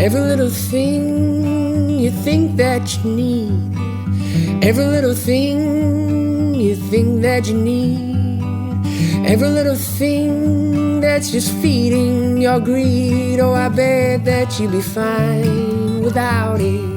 Every little thing you think that you need. Every little thing you think that you need. Every little thing that's just feeding your greed. Oh, I bet that you'd be fine without it.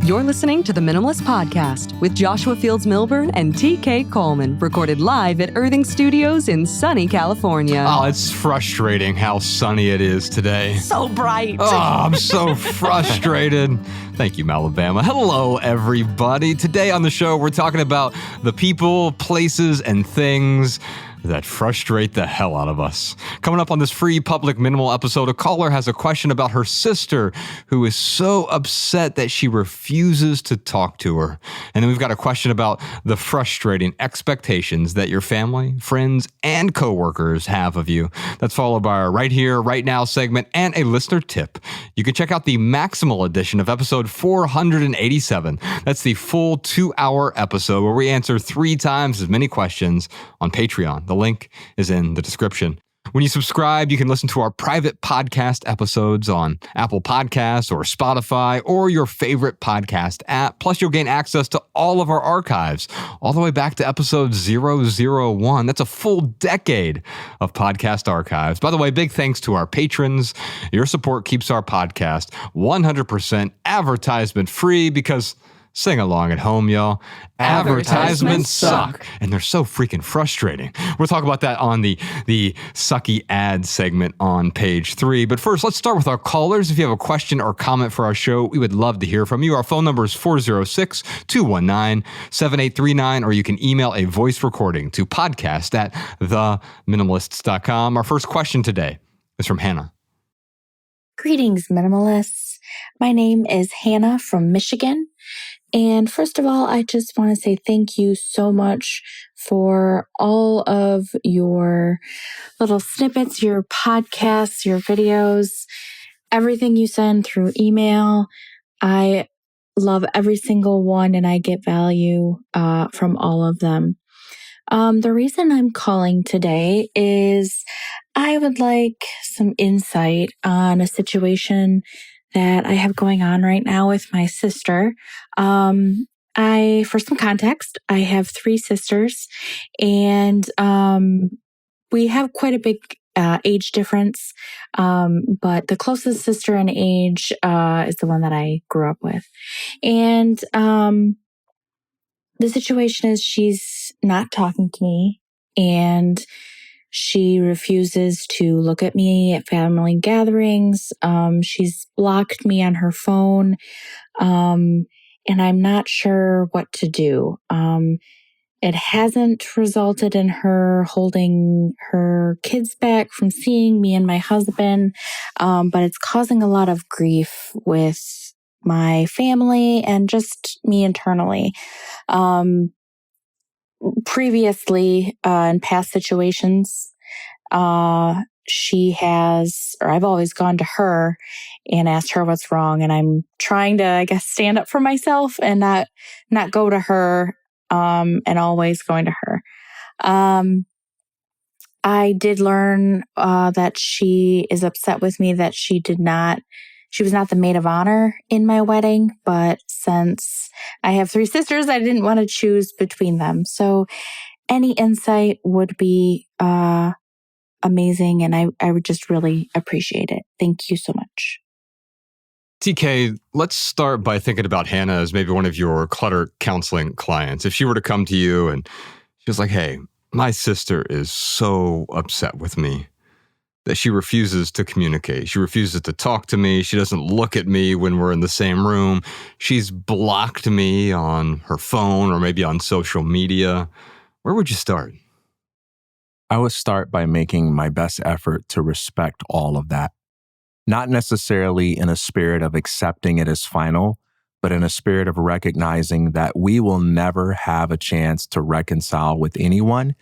You're listening to the Minimalist Podcast with Joshua Fields Milburn and TK Coleman, recorded live at Irving Studios in sunny California. Oh, it's frustrating how sunny it is today. So bright. Oh, I'm so frustrated. Thank you, Alabama. Hello, everybody. Today on the show, we're talking about the people, places, and things that frustrate the hell out of us. Coming up on this free public minimal episode, a caller has a question about her sister who is so upset that she refuses to talk to her. And then we've got a question about the frustrating expectations that your family, friends, and coworkers have of you. That's followed by our Right Here, Right Now segment and a listener tip. You can check out the Maximal edition of episode 487. That's the full 2-hour episode where we answer 3 times as many questions on Patreon. The link is in the description. When you subscribe, you can listen to our private podcast episodes on Apple Podcasts or Spotify or your favorite podcast app. Plus, you'll gain access to all of our archives, all the way back to episode 001. That's a full decade of podcast archives. By the way, big thanks to our patrons. Your support keeps our podcast 100% advertisement free because sing along at home, y'all. Advertisements suck. And they're so freaking frustrating. We'll talk about that on the sucky ad segment on page 3. But first, let's start with our callers. If you have a question or comment for our show, we would love to hear from you. Our phone number is 406-219-7839, or you can email a voice recording to podcast@theminimalists.com. Our first question today is from Hannah. Greetings, Minimalists. My name is Hannah from Michigan. And first of all, I just want to say thank you so much for all of your little snippets, your podcasts, your videos, everything you send through email. I love every single one and I get value from all of them. The reason I'm calling today is I would like some insight on a situation that I have going on right now with my sister. For some context, I have 3 sisters and, we have quite a big, age difference. But the closest sister in age, is the one that I grew up with. And, the situation is she's not talking to me and she refuses to look at me at family gatherings. She's blocked me on her phone. And I'm not sure what to do. It hasn't resulted in her holding her kids back from seeing me and my husband. But it's causing a lot of grief with my family and just me internally. Previously, in past situations, I've always gone to her and asked her what's wrong. And I'm trying to, I guess, stand up for myself and not go to her, and always going to her. I did learn, that she is upset with me that she was not the maid of honor in my wedding, but since I have 3 sisters, I didn't want to choose between them. So any insight would be amazing, and I would just really appreciate it. Thank you so much. TK, let's start by thinking about Hannah as maybe one of your clutter counseling clients. If she were to come to you and she was like, hey, my sister is so upset with me that she refuses to communicate. She refuses to talk to me. She doesn't look at me when we're in the same room. She's blocked me on her phone or maybe on social media. Where would you start? I would start by making my best effort to respect all of that. Not necessarily in a spirit of accepting it as final, but in a spirit of recognizing that we will never have a chance to reconcile with anyone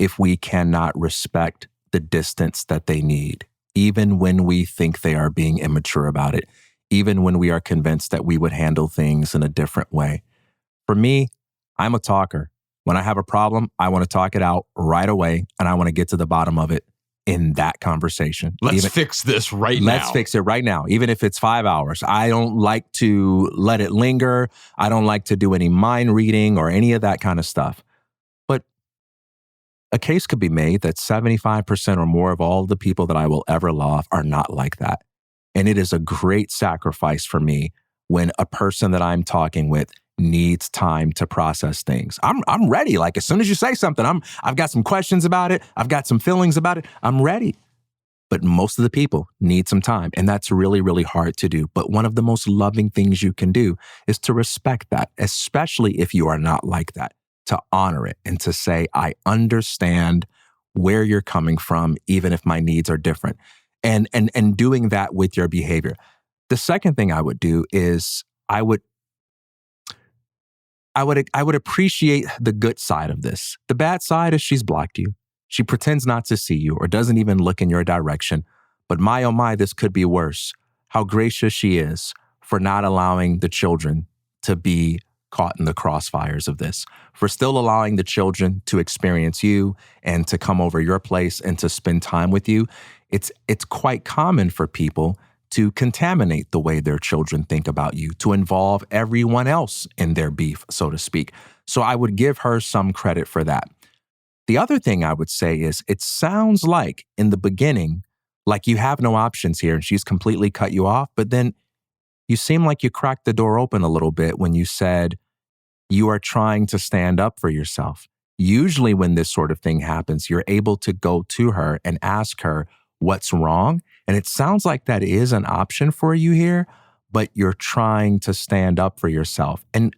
if we cannot respect the distance that they need, even when we think they are being immature about it, even when we are convinced that we would handle things in a different way. For me, I'm a talker. When I have a problem, I want to talk it out right away and I want to get to the bottom of it. in that conversation. Let's fix this right now. Let's fix it right now, even if it's 5 hours. I don't like to let it linger. I don't like to do any mind reading or any of that kind of stuff. But a case could be made that 75% or more of all the people that I will ever love are not like that. And it is a great sacrifice for me when a person that I'm talking with needs time to process things. I'm ready. Like, as soon as you say something, I've got some questions about it. I've got some feelings about it. I'm ready. But most of the people need some time. And that's really, really hard to do. But one of the most loving things you can do is to respect that, especially if you are not like that, to honor it and to say, I understand where you're coming from, even if my needs are different. And doing that with your behavior. The second thing I would do is I would appreciate the good side of this. The bad side is she's blocked you. She pretends not to see you or doesn't even look in your direction. But my, oh my, this could be worse. How gracious she is for not allowing the children to be caught in the crossfires of this, for still allowing the children to experience you and to come over your place and to spend time with you. It's quite common for people to contaminate the way their children think about you, to involve everyone else in their beef, so to speak. So I would give her some credit for that. The other thing I would say is it sounds like in the beginning, like you have no options here and she's completely cut you off, but then you seem like you cracked the door open a little bit when you said you are trying to stand up for yourself. Usually when this sort of thing happens, you're able to go to her and ask her what's wrong. And it sounds like that is an option for you here, but you're trying to stand up for yourself. And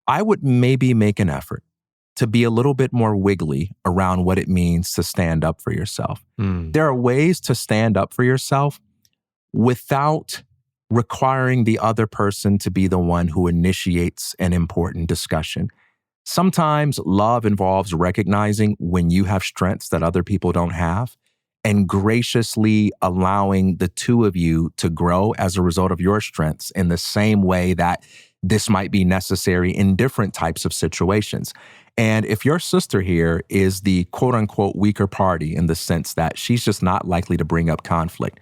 I would maybe make an effort to be a little bit more wiggly around what it means to stand up for yourself. There are ways to stand up for yourself without requiring the other person to be the one who initiates an important discussion. Sometimes love involves recognizing when you have strengths that other people don't have and graciously allowing the two of you to grow as a result of your strengths in the same way that this might be necessary in different types of situations. And if your sister here is the quote unquote weaker party in the sense that she's just not likely to bring up conflict,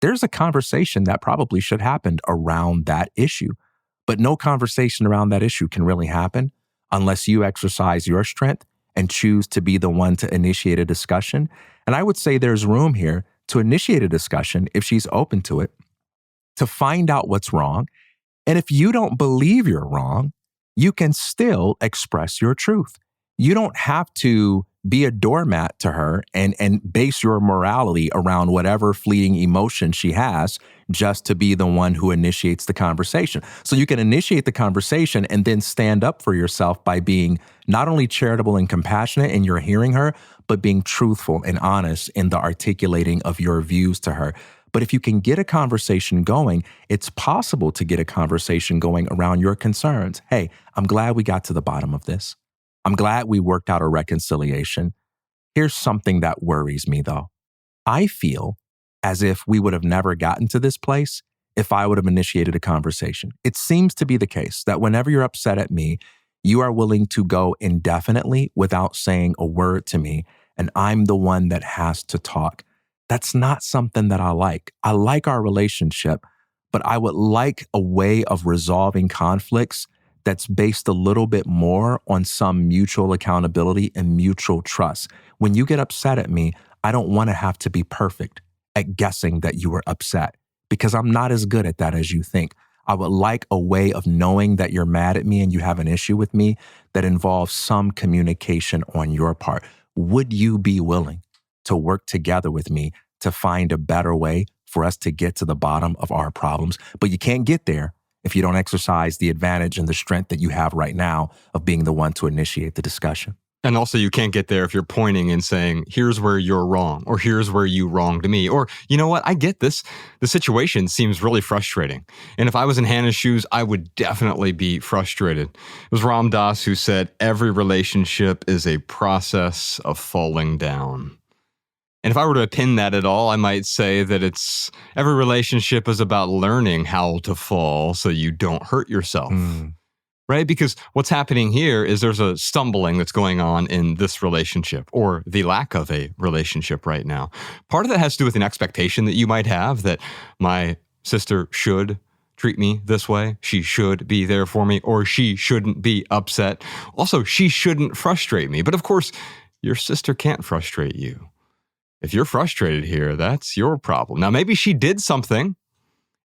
there's a conversation that probably should happen around that issue. But no conversation around that issue can really happen unless you exercise your strength and choose to be the one to initiate a discussion. And I would say there's room here to initiate a discussion if she's open to it, to find out what's wrong. And if you don't believe you're wrong, you can still express your truth. You don't have to be a doormat to her and base your morality around whatever fleeting emotion she has just to be the one who initiates the conversation. So you can initiate the conversation and then stand up for yourself by being not only charitable and compassionate in your hearing her, but being truthful and honest in the articulating of your views to her. But if you can get a conversation going, it's possible to get a conversation going around your concerns. Hey, I'm glad we got to the bottom of this. I'm glad we worked out a reconciliation. Here's something that worries me, though. I feel as if we would have never gotten to this place if I would have initiated a conversation. It seems to be the case that whenever you're upset at me, you are willing to go indefinitely without saying a word to me, and I'm the one that has to talk. That's not something that I like. I like our relationship, but I would like a way of resolving conflicts that's based a little bit more on some mutual accountability and mutual trust. When you get upset at me, I don't want to have to be perfect at guessing that you were upset because I'm not as good at that as you think. I would like a way of knowing that you're mad at me and you have an issue with me that involves some communication on your part. Would you be willing to work together with me to find a better way for us to get to the bottom of our problems? But you can't get there if you don't exercise the advantage and the strength that you have right now of being the one to initiate the discussion. And also you can't get there if you're pointing and saying, here's where you're wrong, or here's where you wronged me, or you know what, I get this. The situation seems really frustrating. And if I was in Hannah's shoes, I would definitely be frustrated. It was Ram Dass who said, every relationship is a process of falling down. And if I were to pin that at all, I might say that every relationship is about learning how to fall so you don't hurt yourself. right? Because what's happening here is there's a stumbling that's going on in this relationship or the lack of a relationship right now. Part of that has to do with an expectation that you might have that my sister should treat me this way. She should be there for me, or she shouldn't be upset. Also, she shouldn't frustrate me. But of course, your sister can't frustrate you. If you're frustrated here, that's your problem. Now, maybe she did something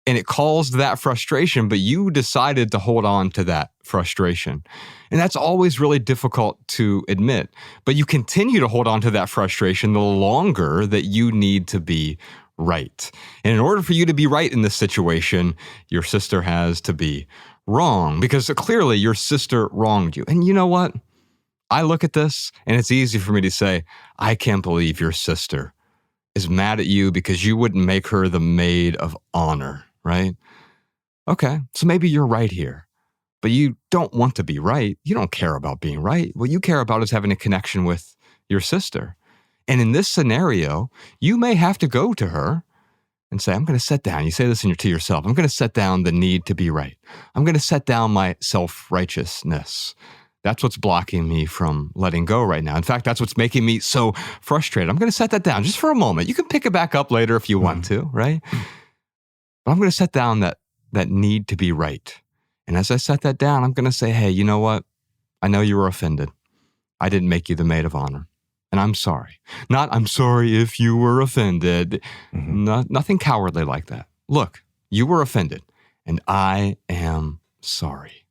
and it caused that frustration, but you decided to hold on to that frustration. And that's always really difficult to admit. But you continue to hold on to that frustration the longer that you need to be right. And in order for you to be right in this situation, your sister has to be wrong, because clearly your sister wronged you. And you know what? I look at this and it's easy for me to say, I can't believe your sister is mad at you because you wouldn't make her the maid of honor, right? Okay, so maybe you're right here, but you don't want to be right. You don't care about being right. What you care about is having a connection with your sister. And in this scenario, you may have to go to her and say, I'm going to set down. You say this to yourself. I'm going to set down the need to be right. I'm going to set down my self-righteousness. That's what's blocking me from letting go right now. In fact, that's what's making me so frustrated. I'm going to set that down just for a moment. You can pick it back up later if you want to, right? But I'm going to set down that need to be right. And as I set that down, I'm going to say, hey, you know what? I know you were offended. I didn't make you the maid of honor. And I'm sorry. Not, I'm sorry if you were offended. Nothing cowardly like that. Look, you were offended, and I am sorry.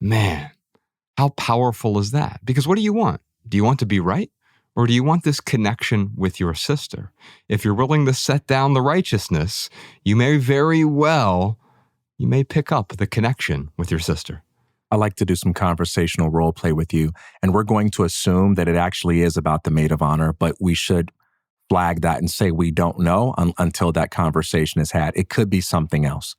Man, how powerful is that? Because what do you want? Do you want to be right? Or do you want this connection with your sister? If you're willing to set down the righteousness, you may pick up the connection with your sister. I like to do some conversational role play with you, and we're going to assume that it actually is about the maid of honor, but we should flag that and say we don't know until that conversation is had. It could be something else.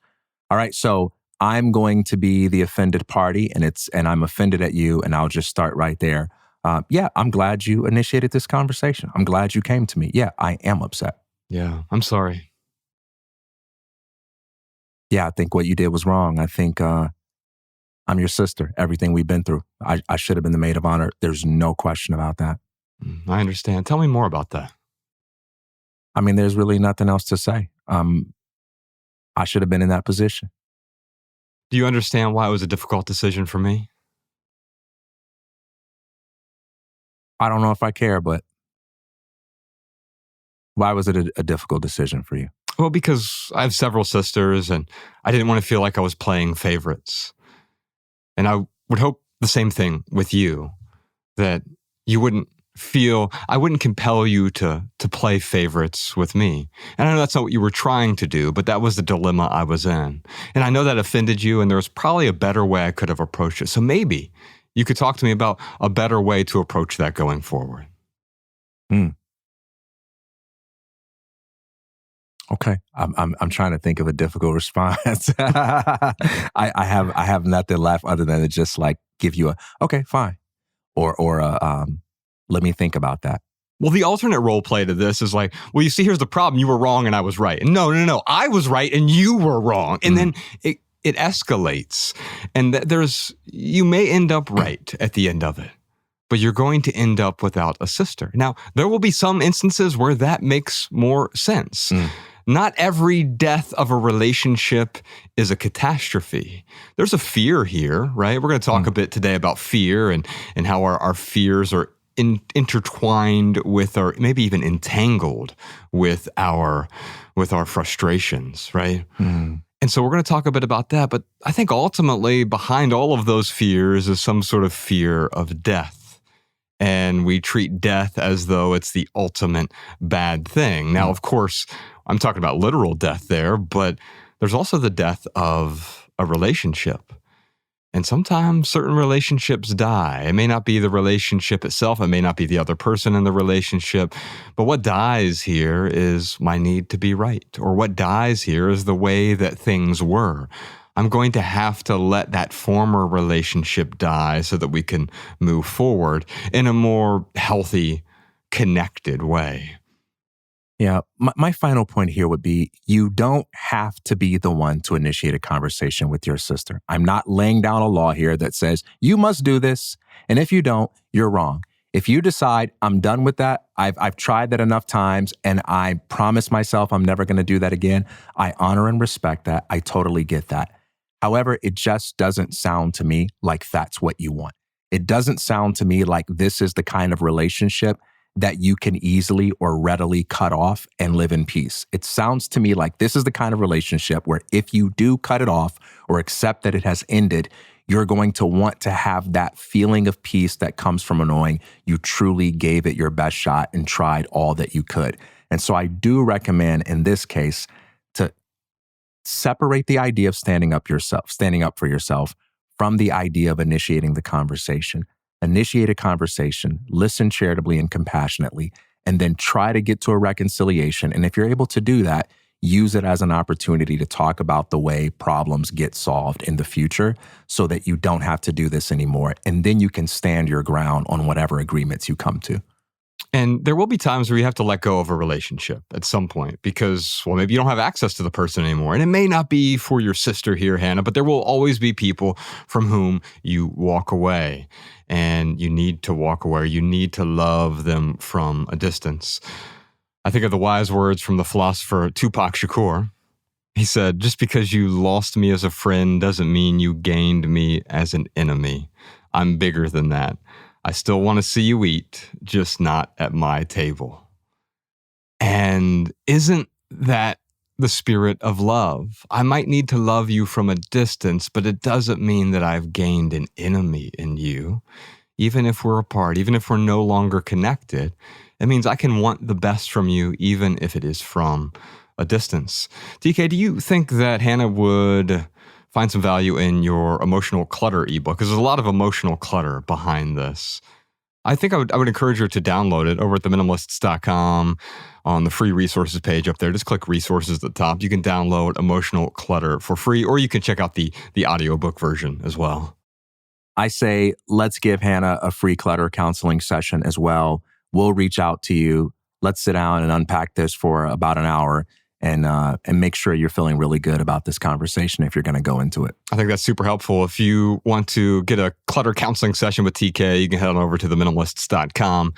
All right, so I'm going to be the offended party, and I'm offended at you, and I'll just start right there. Yeah, I'm glad you initiated this conversation. I'm glad you came to me. Yeah, I am upset. Yeah, I'm sorry. Yeah, I think what you did was wrong. I think I'm your sister. Everything we've been through, I should have been the maid of honor. There's no question about that. I understand. Tell me more about that. I mean, there's really nothing else to say. I should have been in that position. Do you understand why it was a difficult decision for me? I don't know if I care, but why was it a difficult decision for you? Well, because I have several sisters and I didn't want to feel like I was playing favorites. And I would hope the same thing with you, that you wouldn't feel, I wouldn't compel you to play favorites with me. And I know that's not what you were trying to do, but that was the dilemma I was in. And I know that offended you, and there was probably a better way I could have approached it. So maybe you could talk to me about a better way to approach that going forward. Okay, I'm trying to think of a difficult response. I have nothing left other than to just like give you a okay, fine, or let me think about that. Well, the alternate role play to this is like, well, you see, here's the problem: you were wrong and I was right. And no, I was right and you were wrong. And then it escalates, and you may end up right at the end of it, but you're going to end up without a sister. Now, there will be some instances where that makes more sense. Not every death of a relationship is a catastrophe. There's a fear here, right? We're going to talk a bit today about fear and how our fears are intertwined with, or maybe even entangled with our frustrations, right? And so we're going to talk a bit about that. But I think ultimately behind all of those fears is some sort of fear of death. And we treat death as though it's the ultimate bad thing. Now, of course, I'm talking about literal death there, but there's also the death of a relationship. And sometimes certain relationships die. It may not be the relationship itself. It may not be the other person in the relationship. But what dies here is my need to be right. Or what dies here is the way that things were. I'm going to have to let that former relationship die so that we can move forward in a more healthy, connected way. Yeah. My final point here would be you don't have to be the one to initiate a conversation with your sister. I'm not laying down a law here that says you must do this. And if you don't, you're wrong. If you decide I'm done with that, I've tried that enough times and I promise myself I'm never going to do that again, I honor and respect that. I totally get that. However, it just doesn't sound to me like that's what you want. It doesn't sound to me like this is the kind of relationship that you can easily or readily cut off and live in peace. It sounds to me like this is the kind of relationship where if you do cut it off or accept that it has ended, you're going to want to have that feeling of peace that comes from knowing you truly gave it your best shot and tried all that you could. And so I do recommend in this case to separate the idea of standing up for yourself from the idea of initiating the conversation. Initiate a conversation, listen charitably and compassionately, and then try to get to a reconciliation. And if you're able to do that, use it as an opportunity to talk about the way problems get solved in the future so that you don't have to do this anymore. And then you can stand your ground on whatever agreements you come to. And there will be times where you have to let go of a relationship at some point because, well, maybe you don't have access to the person anymore. And it may not be for your sister here, Hannah, but there will always be people from whom you walk away. And you need to walk away. You need to love them from a distance. I think of the wise words from the philosopher Tupac Shakur. He said, just because you lost me as a friend doesn't mean you gained me as an enemy. I'm bigger than that. I still want to see you eat, just not at my table. And isn't that the spirit of love? I might need to love you from a distance, but it doesn't mean that I've gained an enemy in you. Even if we're apart, even if we're no longer connected, it means I can want the best from you, even if it is from a distance. TK, do you think that Hannah would find some value in your emotional clutter ebook? Because there's a lot of emotional clutter behind this. I think I would encourage her to download it over at theminimalists.com on the free resources page up there. Just click resources at the top. You can download Emotional Clutter for free, or you can check out the audiobook version as well. I say, let's give Hannah a free clutter counseling session as well. We'll reach out to you. Let's sit down and unpack this for about an hour and make sure you're feeling really good about this conversation if you're going to go into it. I think that's super helpful. If you want to get a clutter counseling session with TK, you can head on over to theminimalists.com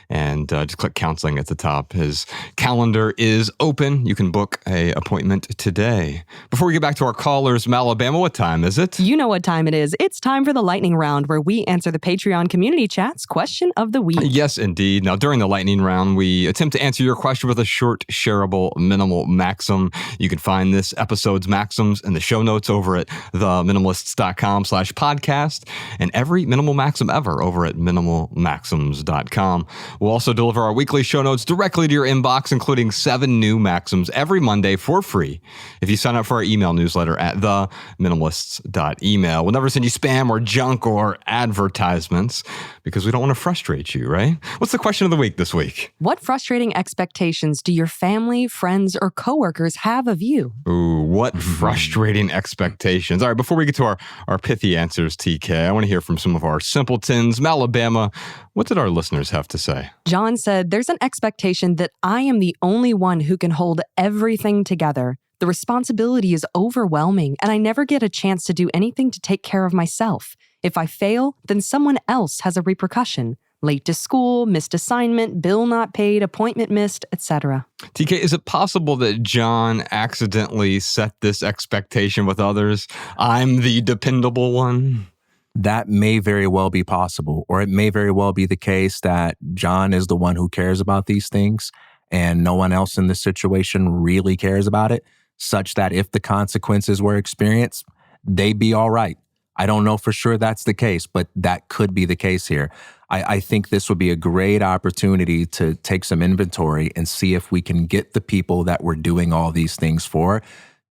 and just click counseling at the top. His calendar is open. You can book an appointment today. Before we get back to our callers, Alabama, what time is it? You know what time it is. It's time for the lightning round, where we answer the Patreon community chat's question of the week. Yes, indeed. Now, during the lightning round, we attempt to answer your question with a short, shareable, minimal maxim. You can find this episode's maxims in the show notes over at theminimalists.com/podcast, and every minimal maxim ever over at minimalmaxims.com. We'll also deliver our weekly show notes directly to your inbox, including 7 new maxims every Monday for free if you sign up for our email newsletter at theminimalists.email. We'll never send you spam or junk or advertisements because we don't want to frustrate you, right? What's the question of the week this week? What frustrating expectations do your family, friends, or coworkers have of you? Ooh, what frustrating expectations. All right, before we get to our pithy answers, TK, I want to hear from some of our simpletons. Alabama, what did our listeners have to say? John said, there's an expectation that I am the only one who can hold everything together. The responsibility is overwhelming, and I never get a chance to do anything to take care of myself. If I fail, then someone else has a repercussion. Late to school, missed assignment, bill not paid, appointment missed, etc. TK, is it possible that John accidentally set this expectation with others? I'm the dependable one? That may very well be possible, or it may very well be the case that John is the one who cares about these things and no one else in this situation really cares about it, such that if the consequences were experienced, they'd be all right. I don't know for sure that's the case, but that could be the case here. I think this would be a great opportunity to take some inventory and see if we can get the people that we're doing all these things for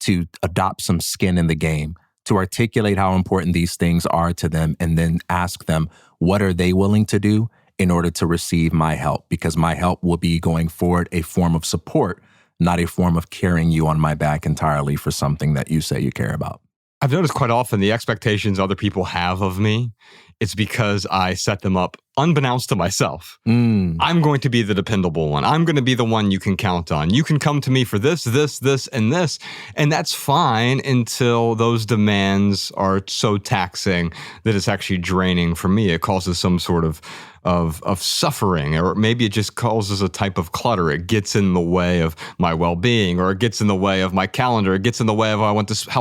to adopt some skin in the game, to articulate how important these things are to them, and then ask them, what are they willing to do in order to receive my help? Because my help will be going forward a form of support, not a form of carrying you on my back entirely for something that you say you care about. I've noticed quite often the expectations other people have of me, it's because I set them up unbeknownst to myself. I'm going to be the dependable one. I'm going to be the one you can count on. You can come to me for this, and this. And that's fine until those demands are so taxing that it's actually draining for me. It causes some sort of suffering, or maybe it just causes a type of clutter. It gets in the way of my well-being, or it gets in the way of my calendar. It gets in the way of how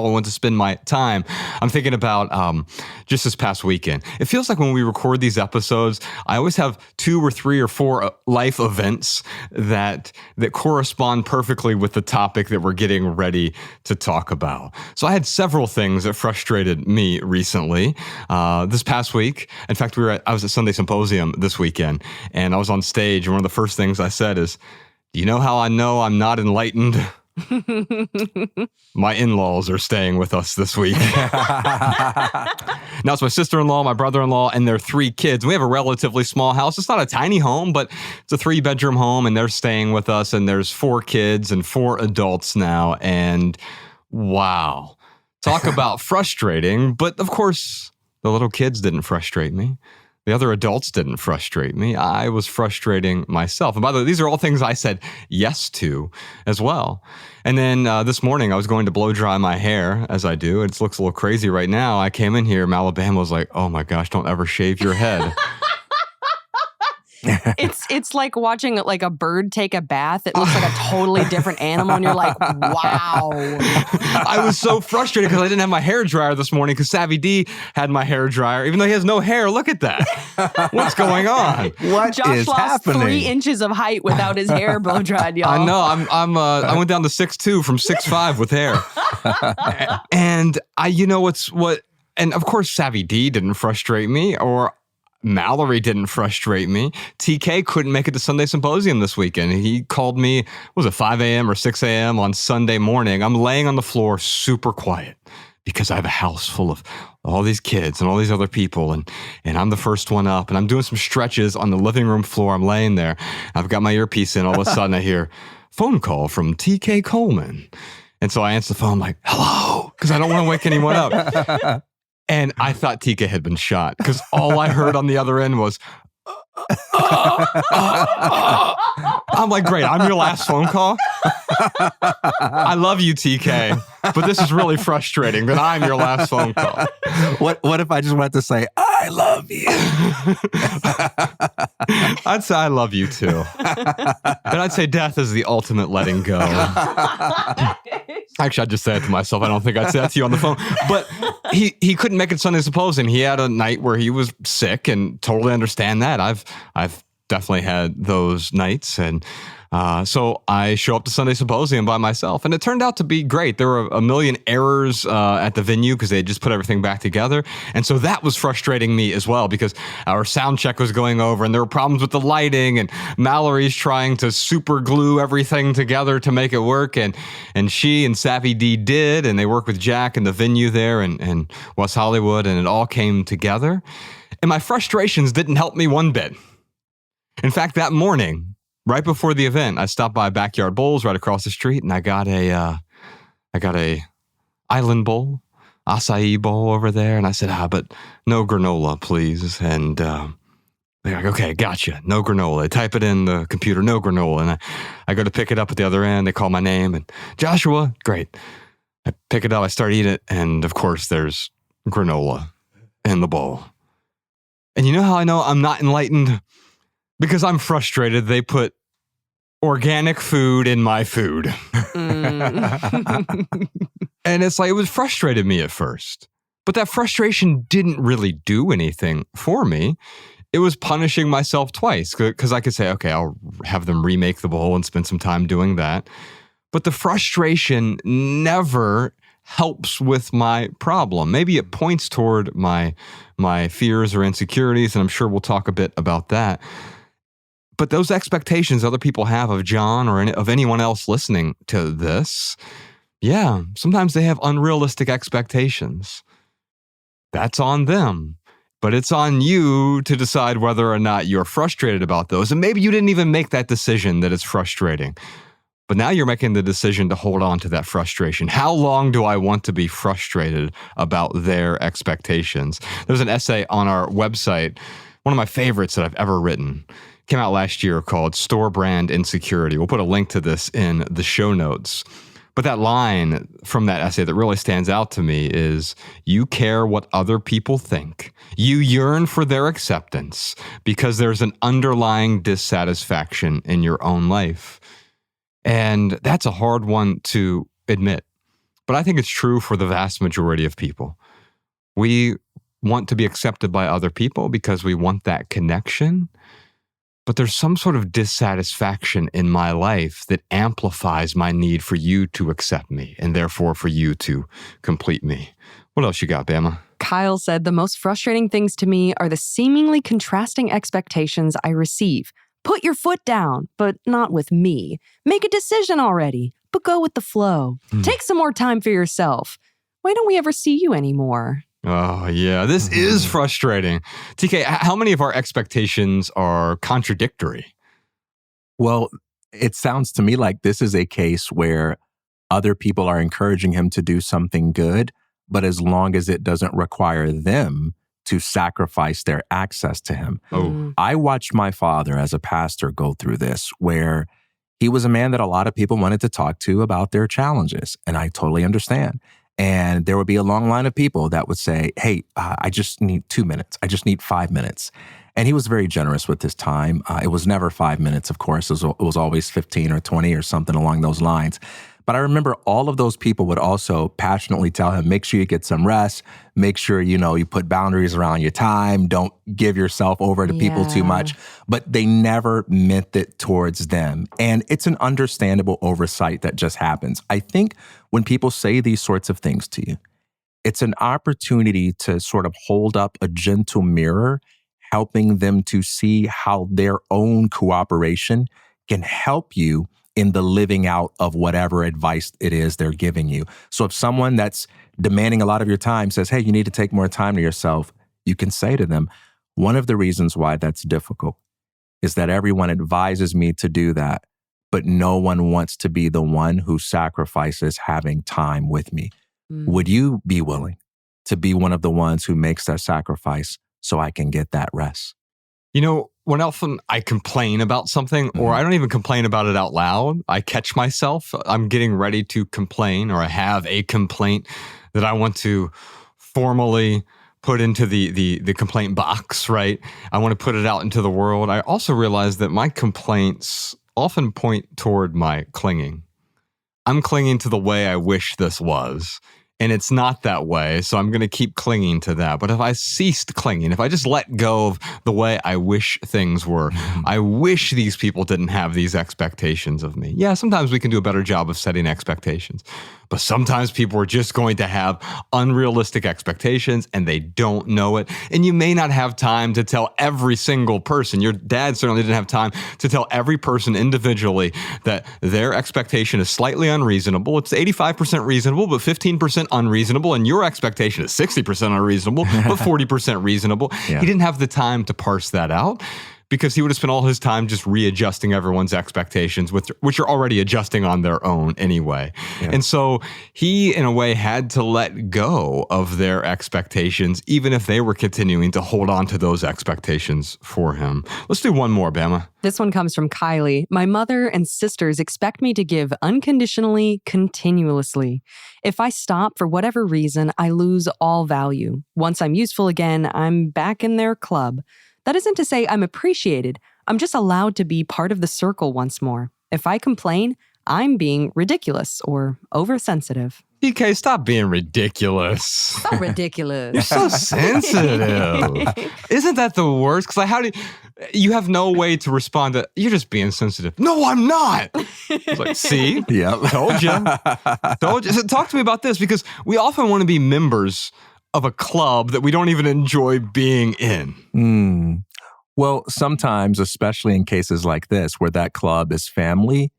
I want to spend my time. I'm thinking about just this past weekend. It feels like when we record these episodes, I always have 2 or 3 or 4 life events that correspond perfectly with the topic that we're getting ready to talk about. So I had several things that frustrated me recently. This past week, in fact, I was at Sunday Symposium this weekend, and I was on stage, and one of the first things I said is, "Do you know how I know I'm not enlightened?" My in-laws are staying with us this week. Now it's my sister-in-law, my brother-in-law, and their 3 kids. We have a relatively small house. It's not a tiny home, but it's a 3-bedroom home, and they're staying with us, and there's 4 kids and 4 adults now, and wow. Talk about frustrating, but of course, the little kids didn't frustrate me. The other adults didn't frustrate me. I was frustrating myself. And by the way, these are all things I said yes to as well. And then this morning, I was going to blow dry my hair, as I do. It looks a little crazy right now. I came in here, Alabama was like, "Oh my gosh, don't ever shave your head." It's like watching like a bird take a bath. It looks like a totally different animal, and you're like, wow. I was so frustrated because I didn't have my hair dryer this morning because Savvy D had my hair dryer, even though he has no hair. Look at that. What's going on? What Josh is lost happening? 3 inches of height without his hair blow dried, y'all. I know. I went down to 6'2" from 6'5" with hair. And and of course Savvy D didn't frustrate me, or Mallory didn't frustrate me. TK couldn't make it to Sunday Symposium this weekend. He called me, was it 5 a.m. or 6 a.m. on Sunday morning? I'm laying on the floor super quiet because I have a house full of all these kids and all these other people, and I'm the first one up, and I'm doing some stretches on the living room floor. I'm laying there. I've got my earpiece in. All of a sudden I hear, "Phone call from TK Coleman." And so I answer the phone like, "Hello," because I don't want to wake anyone up. And I thought TK had been shot because all I heard on the other end was, I'm like, "Great, I'm your last phone call? I love you, TK, but this is really frustrating that I'm your last phone call." What if I just wanted to say, "I love you"? I'd say I love you too. But I'd say death is the ultimate letting go. Actually, I'd just say it to myself. I don't think I'd say that to you on the phone. But he couldn't make it Sunday Symposium. He had a night where he was sick, and totally understand that. I've definitely had those nights, and so I show up to Sunday Symposium by myself, and it turned out to be great. There were a million errors at the venue because they had just put everything back together, and so that was frustrating me as well because our sound check was going over, and there were problems with the lighting, and Mallory's trying to super glue everything together to make it work, and she and Savvy D did, and they worked with Jack in the venue there in West Hollywood, and it all came together, and my frustrations didn't help me one bit. In fact, that morning, right before the event, I stopped by Backyard Bowls right across the street, and I got a island bowl, acai bowl over there, and I said, "But no granola, please." And they're like, "Okay, gotcha, no granola." They type it in the computer, "no granola," and I go to pick it up at the other end. They call my name, and "Joshua," great. I pick it up, I start eating it, and of course, there's granola in the bowl. And you know how I know I'm not enlightened? Because I'm frustrated they put organic food in my food. And it's like, it was frustrated me at first. But that frustration didn't really do anything for me. It was punishing myself twice because I could say, okay, I'll have them remake the bowl and spend some time doing that. But the frustration never helps with my problem. Maybe it points toward my fears or insecurities, and I'm sure we'll talk a bit about that. But those expectations other people have of John or of anyone else listening to this, yeah, sometimes they have unrealistic expectations. That's on them. But it's on you to decide whether or not you're frustrated about those. And maybe you didn't even make that decision that it's frustrating. But now you're making the decision to hold on to that frustration. How long do I want to be frustrated about their expectations? There's an essay on our website. one of my favorites that I've ever written. Came out last year called Store Brand Insecurity. We'll put a link to this in the show notes. But that line from that essay that really stands out to me is, you care what other people think. You yearn for their acceptance because there's an underlying dissatisfaction in your own life. And that's a hard one to admit. But I think it's true for the vast majority of people. We want to be accepted by other people because we want that connection. But there's some sort of dissatisfaction in my life that amplifies my need for you to accept me and therefore for you to complete me. What else you got, Bama? Kyle said, the most frustrating things to me are the seemingly contrasting expectations I receive. Put your foot down, but not with me. Make a decision already, but go with the flow. Take some more time for yourself. Why don't we ever see you anymore? Oh, yeah, this is frustrating. TK, how many of our expectations are contradictory? Well, it sounds to me like this is a case where other people are encouraging him to do something good, but as long as it doesn't require them to sacrifice their access to him. Oh. I watched my father as a pastor go through this, where he was a man that a lot of people wanted to talk to about their challenges, and I totally understand. And there would be a long line of people that would say, hey, I just need 2 minutes. I just need 5 minutes. And he was very generous with his time. It was never 5 minutes, of course. It was always 15 or 20 or something along those lines. But I remember all of those people would also passionately tell him, make sure you get some rest. Make sure, you put boundaries around your time. Don't give yourself over to people too much. But they never meant it towards them. And it's an understandable oversight that just happens. I think when people say these sorts of things to you, it's an opportunity to sort of hold up a gentle mirror, helping them to see how their own cooperation can help you in the living out of whatever advice it is they're giving you. So if someone that's demanding a lot of your time says, hey, you need to take more time to yourself, you can say to them, one of the reasons why that's difficult is that everyone advises me to do that, but no one wants to be the one who sacrifices having time with me. Would you be willing to be one of the ones who makes that sacrifice so I can get that rest? When often I complain about something, or I don't even complain about it out loud, I catch myself, I'm getting ready to complain, or I have a complaint that I want to formally put into the complaint box, right? I want to put it out into the world. I also realize that my complaints often point toward my clinging. I'm clinging to the way I wish this was. And it's not that way, so I'm going to keep clinging to that. But if I ceased clinging, if I just let go of the way I wish things were, I wish these people didn't have these expectations of me. Yeah, sometimes we can do a better job of setting expectations. But sometimes people are just going to have unrealistic expectations and they don't know it. And you may not have time to tell every single person. Your dad certainly didn't have time to tell every person individually that their expectation is slightly unreasonable. It's 85% reasonable, but 15% unreasonable. And your expectation is 60% unreasonable, but 40% reasonable. Yeah. He didn't have the time to parse that out, because he would have spent all his time just readjusting everyone's expectations, which are already adjusting on their own anyway. Yeah. And so he, in a way, had to let go of their expectations, even if they were continuing to hold on to those expectations for him. Let's do one more, Bama. This one comes from Kylie. My mother and sisters expect me to give unconditionally, continuously. If I stop for whatever reason, I lose all value. Once I'm useful again, I'm back in their club. That isn't to say I'm appreciated. I'm just allowed to be part of the circle once more. If I complain, I'm being ridiculous or oversensitive. DK, stop being ridiculous. So ridiculous. You're so sensitive. Isn't that the worst? Because how do you have no way to respond to, you're just being sensitive. No, I'm not. It's like, see? Yep. Told you. Told you. So talk to me about this, because we often want to be members of a club that we don't even enjoy being in. Well, sometimes, especially in cases like this, where that club is family,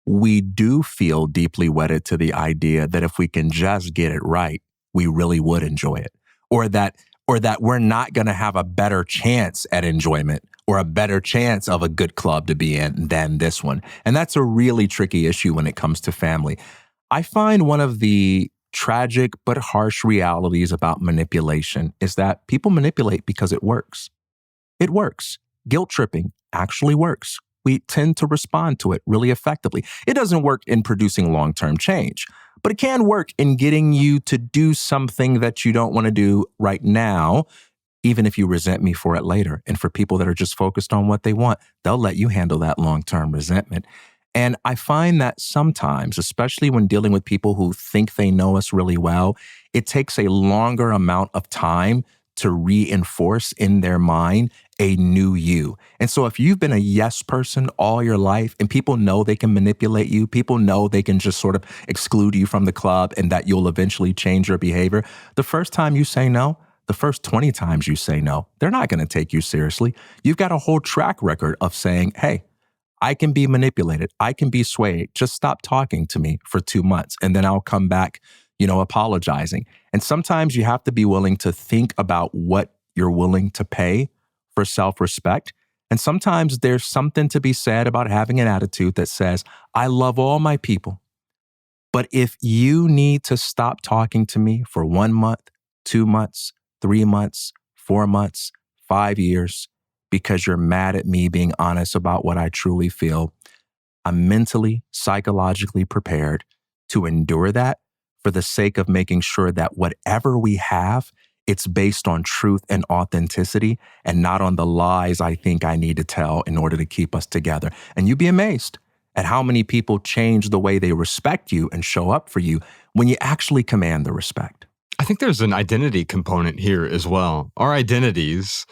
we do feel deeply wedded to the idea that if we can just get it right, we really would enjoy it. Or that we're not going to have a better chance at enjoyment or a better chance of a good club to be in than this one. And that's a really tricky issue when it comes to family. I find one of the tragic but harsh realities about manipulation is that people manipulate because it works. It works. Guilt tripping actually works. We tend to respond to it really effectively. It doesn't work in producing long-term change, but it can work in getting you to do something that you don't want to do right now, even if you resent me for it later. And for people that are just focused on what they want, they'll let you handle that long-term resentment. And I find that sometimes, especially when dealing with people who think they know us really well, it takes a longer amount of time to reinforce in their mind a new you. And so if you've been a yes person all your life and people know they can manipulate you, people know they can just sort of exclude you from the club and that you'll eventually change your behavior, the first time you say no, the first 20 times you say no, they're not going to take you seriously. You've got a whole track record of saying, hey, I can be manipulated. I can be swayed. Just stop talking to me for 2 months and then I'll come back, apologizing. And sometimes you have to be willing to think about what you're willing to pay for self-respect. And sometimes there's something to be said about having an attitude that says, I love all my people, but if you need to stop talking to me for 1 month, 2 months, 3 months, 4 months, 5 years, because you're mad at me being honest about what I truly feel, I'm mentally, psychologically prepared to endure that for the sake of making sure that whatever we have, it's based on truth and authenticity and not on the lies I think I need to tell in order to keep us together. And you'd be amazed at how many people change the way they respect you and show up for you when you actually command the respect. I think there's an identity component here as well. Our identities,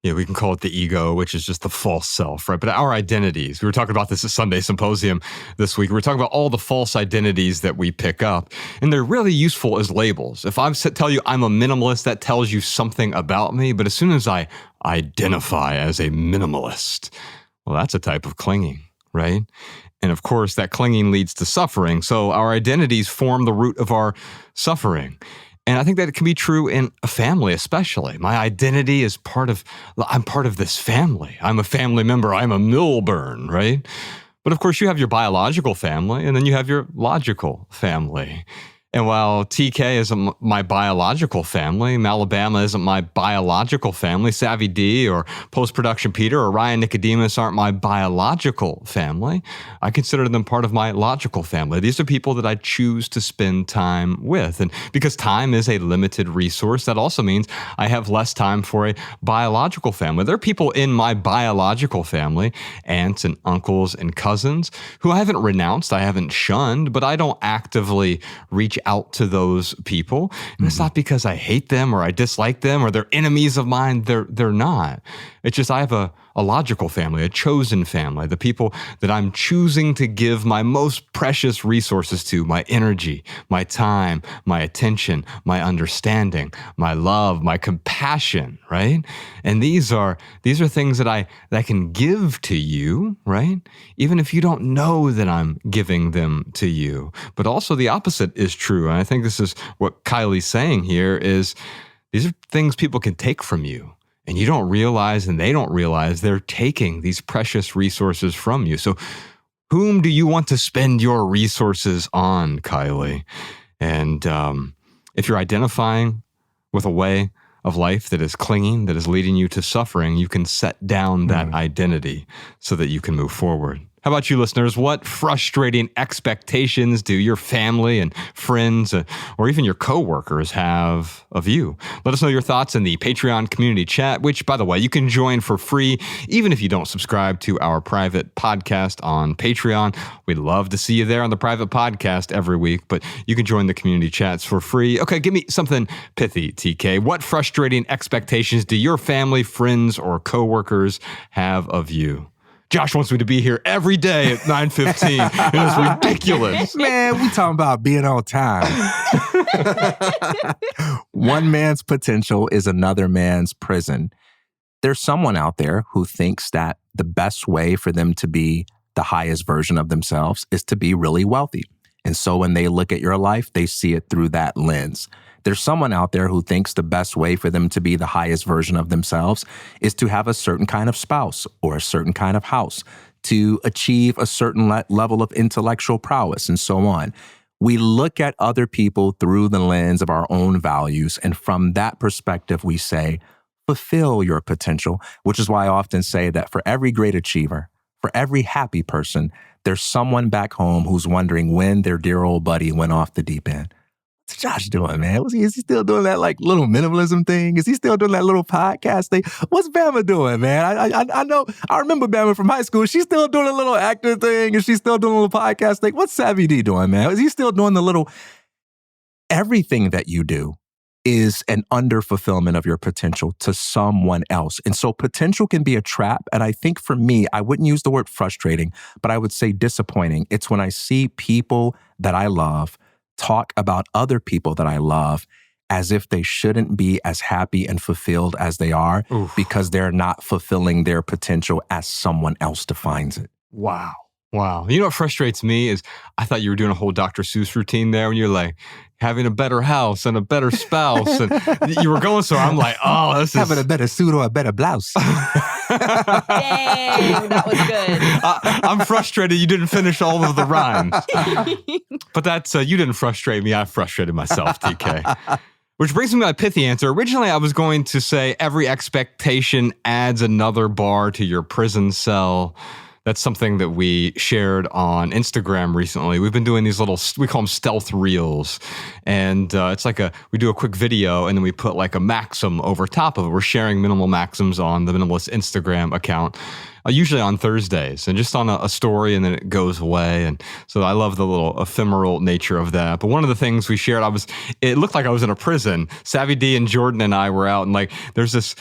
we can call it the ego, which is just the false self, right? But our identities, we were talking about this at Sunday Symposium this week. We were talking about all the false identities that we pick up, and they're really useful as labels. If I tell you I'm a minimalist, that tells you something about me. But as soon as I identify as a minimalist, well, that's a type of clinging, right? And of course, that clinging leads to suffering. So our identities form the root of our suffering. And I think that it can be true in a family, especially. My identity is I'm part of this family. I'm a family member. I'm a Milburn, right? But of course, you have your biological family, and then you have your logical family. And while TK isn't my biological family, Malabama isn't my biological family, Savvy D or Post-Production Peter or Ryan Nicodemus aren't my biological family, I consider them part of my logical family. These are people that I choose to spend time with. And because time is a limited resource, that also means I have less time for a biological family. There are people in my biological family, aunts and uncles and cousins, who I haven't renounced, I haven't shunned, but I don't actively reach out to those people. And it's not because I hate them or I dislike them or they're enemies of mine. They're not. It's just I have a logical family, a chosen family, the people that I'm choosing to give my most precious resources to, my energy, my time, my attention, my understanding, my love, my compassion, right? And these are things that I can give to you, right? Even if you don't know that I'm giving them to you. But also the opposite is true. And I think this is what Kylie's saying here is these are things people can take from you. And you don't realize, and they don't realize, they're taking these precious resources from you. So whom do you want to spend your resources on, Kylie? And if you're identifying with a way of life that is clinging, that is leading you to suffering, you can set down that identity so that you can move forward. How about you, listeners? What frustrating expectations do your family and friends or even your coworkers have of you? Let us know your thoughts in the Patreon community chat, which, by the way, you can join for free, even if you don't subscribe to our private podcast on Patreon. We'd love to see you there on the private podcast every week, but you can join the community chats for free. Okay, give me something pithy, TK. What frustrating expectations do your family, friends, or coworkers have of you? Josh wants me to be here every day at 9:15. And it's ridiculous. Man, we talking about being on time. One man's potential is another man's prison. There's someone out there who thinks that the best way for them to be the highest version of themselves is to be really wealthy. And so when they look at your life, they see it through that lens. There's someone out there who thinks the best way for them to be the highest version of themselves is to have a certain kind of spouse or a certain kind of house, to achieve a certain level of intellectual prowess, and so on. We look at other people through the lens of our own values, and from that perspective, we say, fulfill your potential, which is why I often say that for every great achiever, for every happy person, there's someone back home who's wondering when their dear old buddy went off the deep end. What's Josh doing, man? Is he still doing that like little minimalism thing? Is he still doing that little podcast thing? What's Bama doing, man? I know, I remember Bama from high school. She's still doing a little actor thing and she's still doing a little podcast thing. What's Savvy D doing, man? Is he still doing the little... Everything that you do is an under-fulfillment of your potential to someone else. And so potential can be a trap. And I think for me, I wouldn't use the word frustrating, but I would say disappointing. It's when I see people that I love talk about other people that I love as if they shouldn't be as happy and fulfilled as they are because they're not fulfilling their potential as someone else defines it. Wow. You know what frustrates me is I thought you were doing a whole Dr. Seuss routine there when you're like having a better house and a better spouse. And you were going so I'm like, oh, this is... Having a better suit or a better blouse. Dang, that was good. I'm frustrated you didn't finish all of the rhymes. But that's, you didn't frustrate me. I frustrated myself, TK. Which brings me to my pithy answer. Originally, I was going to say every expectation adds another bar to your prison cell. That's something that we shared on Instagram recently. We've been doing these little, we call them stealth reels. And it's like we do a quick video and then we put like a maxim over top of it. We're sharing minimal maxims on the Minimalist Instagram account. Usually on Thursdays and just on a story and then it goes away. And so I love the little ephemeral nature of that. But one of the things we shared, it looked like I was in a prison. Savvy D and Jordan and I were out and like, there's this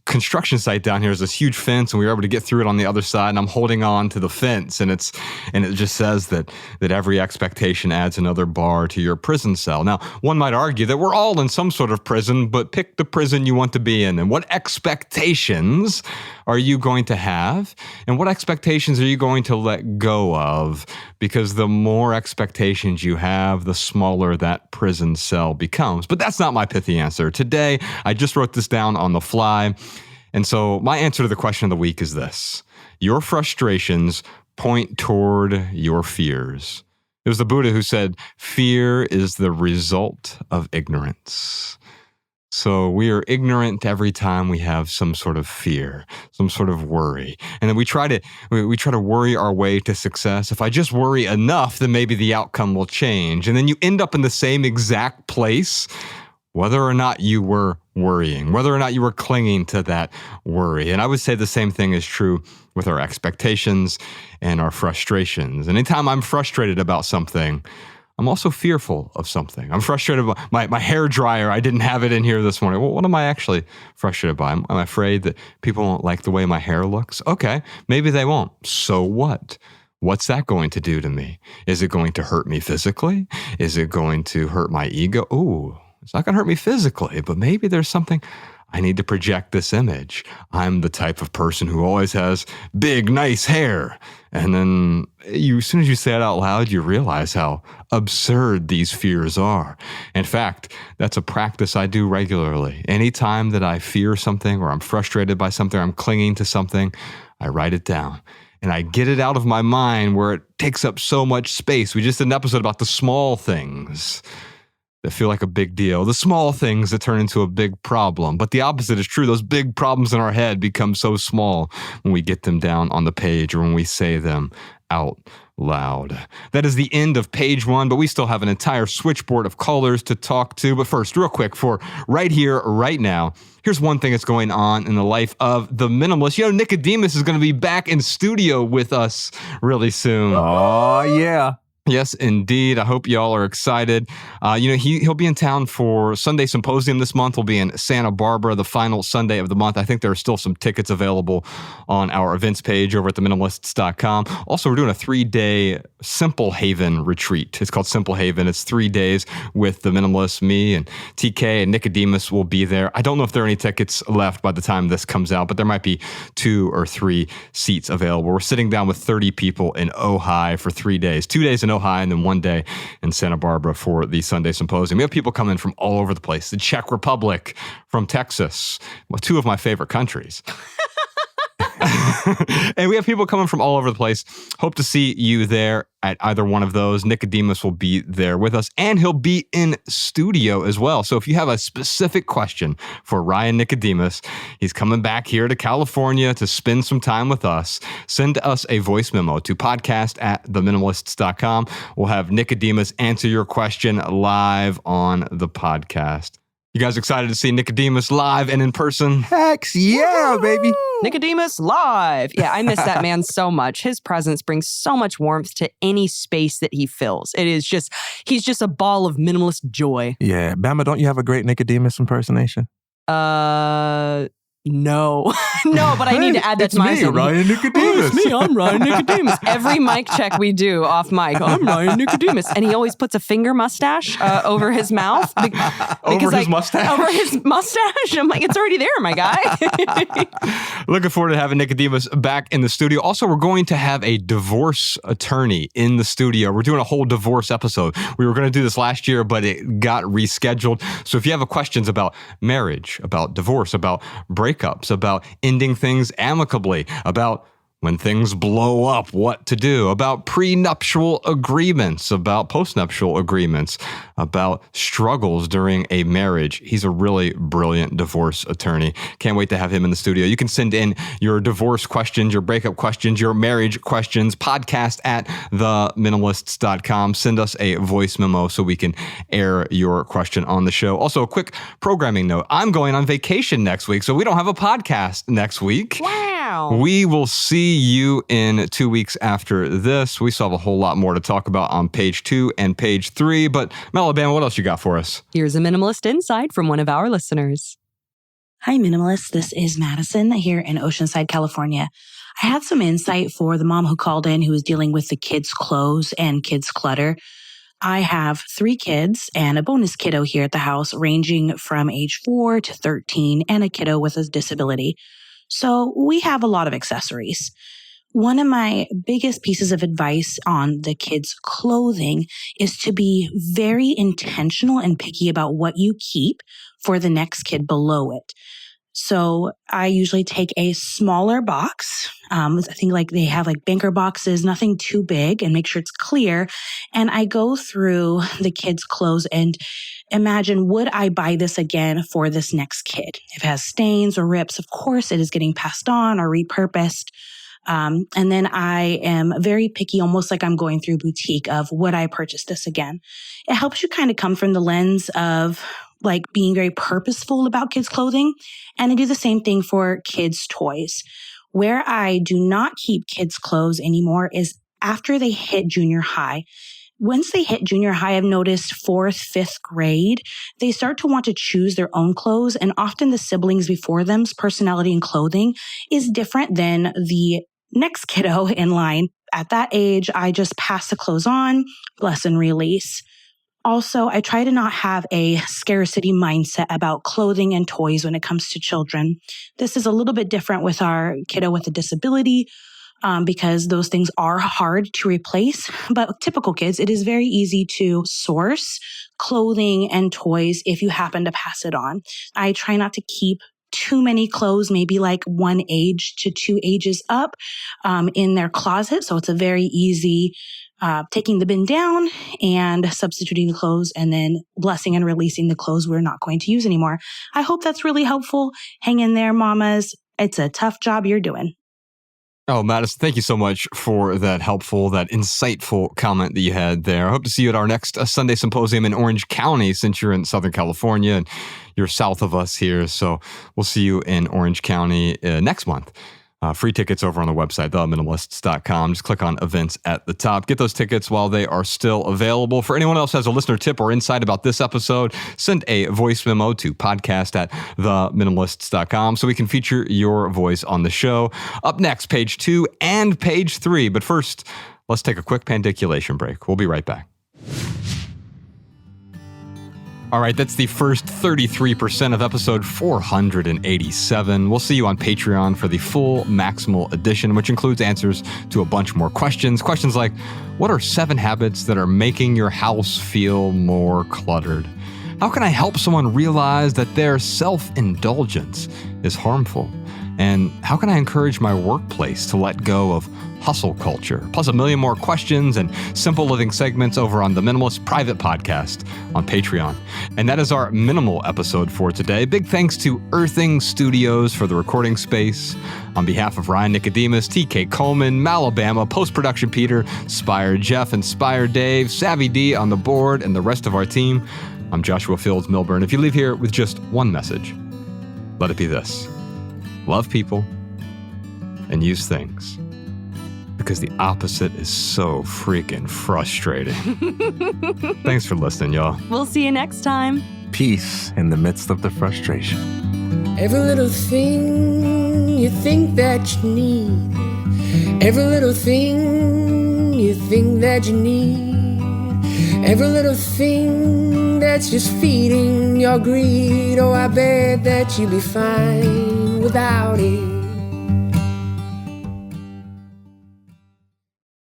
construction site down here is this huge fence and we were able to get through it on the other side and I'm holding on to the fence and it just says that every expectation adds another bar to your prison cell. Now, one might argue that we're all in some sort of prison, but pick the prison you want to be in and what expectations are you going to have and what expectations are you going to let go of? Because the more expectations you have, the smaller that prison cell becomes. But that's not my pithy answer. Today, I just wrote this down on the fly. And so my answer to the question of the week is this. Your frustrations point toward your fears. It was the Buddha who said, fear is the result of ignorance. So we are ignorant every time we have some sort of fear, some sort of worry. And then we try to worry our way to success. If I just worry enough, then maybe the outcome will change. And then you end up in the same exact place, whether or not you were worrying, whether or not you were clinging to that worry. And I would say the same thing is true with our expectations and our frustrations. And anytime I'm frustrated about something, I'm also fearful of something. I'm frustrated about my hair dryer. I didn't have it in here this morning. Well, what am I actually frustrated by? I'm afraid that people won't like the way my hair looks. Okay, maybe they won't. So what? What's that going to do to me? Is it going to hurt me physically? Is it going to hurt my ego? Ooh, it's not going to hurt me physically, but maybe there's something. I need to project this image. I'm the type of person who always has big, nice hair. And then as soon as you say it out loud, you realize how absurd these fears are. In fact, that's a practice I do regularly. Anytime that I fear something or I'm frustrated by something, or I'm clinging to something, I write it down. And I get it out of my mind where it takes up so much space. We just did an episode about the small things that feel like a big deal, the small things that turn into a big problem. But the opposite is true. Those big problems in our head become so small when we get them down on the page or when we say them out loud. That is the end of page 1, but we still have an entire switchboard of callers to talk to. But first, real quick, for right here, right now, here's one thing that's going on in the life of the minimalist. You know, Nicodemus is going to be back in studio with us really soon. Oh, yeah. Yes, indeed. I hope y'all are excited. He'll be in town for Sunday Symposium this month. We'll be in Santa Barbara, the final Sunday of the month. I think there are still some tickets available on our events page over at theminimalists.com. Also, we're doing a 3-day Simple Haven retreat. It's called Simple Haven. It's 3 days with the Minimalists. Me and TK and Nicodemus will be there. I don't know if there are any tickets left by the time this comes out, but there might be 2 or 3 seats available. We're sitting down with 30 people in Ojai for 3 days. 2 days in Ojai and then 1 day in Santa Barbara for the Sunday Symposium. We have people coming from all over the place. The Czech Republic, from Texas, 2 of my favorite countries. And we have people coming from all over the place. Hope to see you there at either one of those. Nicodemus will be there with us, and he'll be in studio as well. So if you have a specific question for Ryan Nicodemus, he's coming back here to California to spend some time with us. Send us a voice memo to podcast@theminimalists.com. We'll have Nicodemus answer your question live on the podcast. You guys excited to see Nicodemus live and in person? Heck yeah, baby. Nicodemus live. Yeah, I miss that man so much. His presence brings so much warmth to any space that he fills. He's just a ball of minimalist joy. Yeah. Bama, don't you have a great Nicodemus impersonation? No. No, but I need to add that to my It's me, Ryan Nicodemus. It's me, I'm Ryan Nicodemus. Every mic check we do off mic, I'm Ryan Nicodemus. And he always puts a finger mustache over his mouth. Over his mustache? Over his mustache. I'm like, it's already there, my guy. Looking forward to having Nicodemus back in the studio. Also, we're going to have a divorce attorney in the studio. We're doing a whole divorce episode. We were going to do this last year, but it got rescheduled. So if you have questions about marriage, about divorce, about breakups, about ending things amicably, about when things blow up, what to do, about prenuptial agreements, about postnuptial agreements, about struggles during a marriage. He's a really brilliant divorce attorney. Can't wait to have him in the studio. You can send in your divorce questions, your breakup questions, your marriage questions, podcast@theminimalists.com. Send us a voice memo so we can air your question on the show. Also, a quick programming note. I'm going on vacation next week, so we don't have a podcast next week. Wow. We will see you in 2 weeks after this. We still have a whole lot more to talk about on page 2 and page 3. But Alabama, what else you got for us? Here's a minimalist insight from one of our listeners. Hi, Minimalists. This is Madison here in Oceanside, California. I have some insight for the mom who called in who is dealing with the kids' clothes and kids' clutter. I have 3 kids and a bonus kiddo here at the house ranging from age 4 to 13 and a kiddo with a disability. So we have a lot of accessories. One of my biggest pieces of advice on the kids' clothing is to be very intentional and picky about what you keep for the next kid below it. So I usually take a smaller box. I think like they have like banker boxes, nothing too big, and make sure it's clear. And I go through the kids' clothes and imagine, would I buy this again for this next kid? If it has stains or rips, of course it is getting passed on or repurposed. And then I am very picky, almost like I'm going through boutique of would I purchase this again? It helps you kind of come from the lens of like being very purposeful about kids' clothing. And I do the same thing for kids' toys. Where I do not keep kids' clothes anymore is after they hit junior high. Once they hit junior high, I've noticed 4th, 5th grade, they start to want to choose their own clothes. And often the siblings before them's personality and clothing is different than the next kiddo in line. At that age, I just pass the clothes on, bless and release. Also, I try to not have a scarcity mindset about clothing and toys when it comes to children. This is a little bit different with our kiddo with a disability because those things are hard to replace. But typical kids, it is very easy to source clothing and toys if you happen to pass it on. I try not to keep too many clothes, maybe like 1 age to 2 ages up in their closet. So it's a very easy taking the bin down and substituting the clothes and then blessing and releasing the clothes we're not going to use anymore. I hope that's really helpful. Hang in there, mamas. It's a tough job you're doing. Oh, Madison, thank you so much for that helpful, that insightful comment that you had there. I hope to see you at our next Sunday Symposium in Orange County, since you're in Southern California and you're south of us here. So we'll see you in Orange County next month. Free tickets over on the website, theminimalists.com. Just click on events at the top. Get those tickets while they are still available. For anyone else who has a listener tip or insight about this episode, send a voice memo to podcast@theminimalists.com so we can feature your voice on the show. Up next, page 2 and page 3. But first, let's take a quick pandiculation break. We'll be right back. All right, that's the first 33% of episode 487. We'll see you on Patreon for the full Maximal edition, which includes answers to a bunch more questions. Questions like, what are 7 habits that are making your house feel more cluttered? How can I help someone realize that their self-indulgence is harmful? And how can I encourage my workplace to let go of hustle culture? Plus a million more questions and simple living segments over on the Minimalist private podcast on Patreon. And that is our minimal episode for today. Big thanks to Earthing Studios for the recording space. On behalf of Ryan Nicodemus, TK Coleman, Malabama, Post-Production Peter, Spire Jeff, and Spire Dave, Savvy D on the board, and the rest of our team, I'm Joshua Fields Milburn. If you leave here with just one message, let it be this: love people and use things, because the opposite is so freaking frustrating. Thanks for listening, y'all. We'll see you next time. Peace in the midst of the frustration. Every little thing you think that you need, every little thing you think that you need, every little thing that's just feeding your greed. Oh, I bet that you'd be fine without it.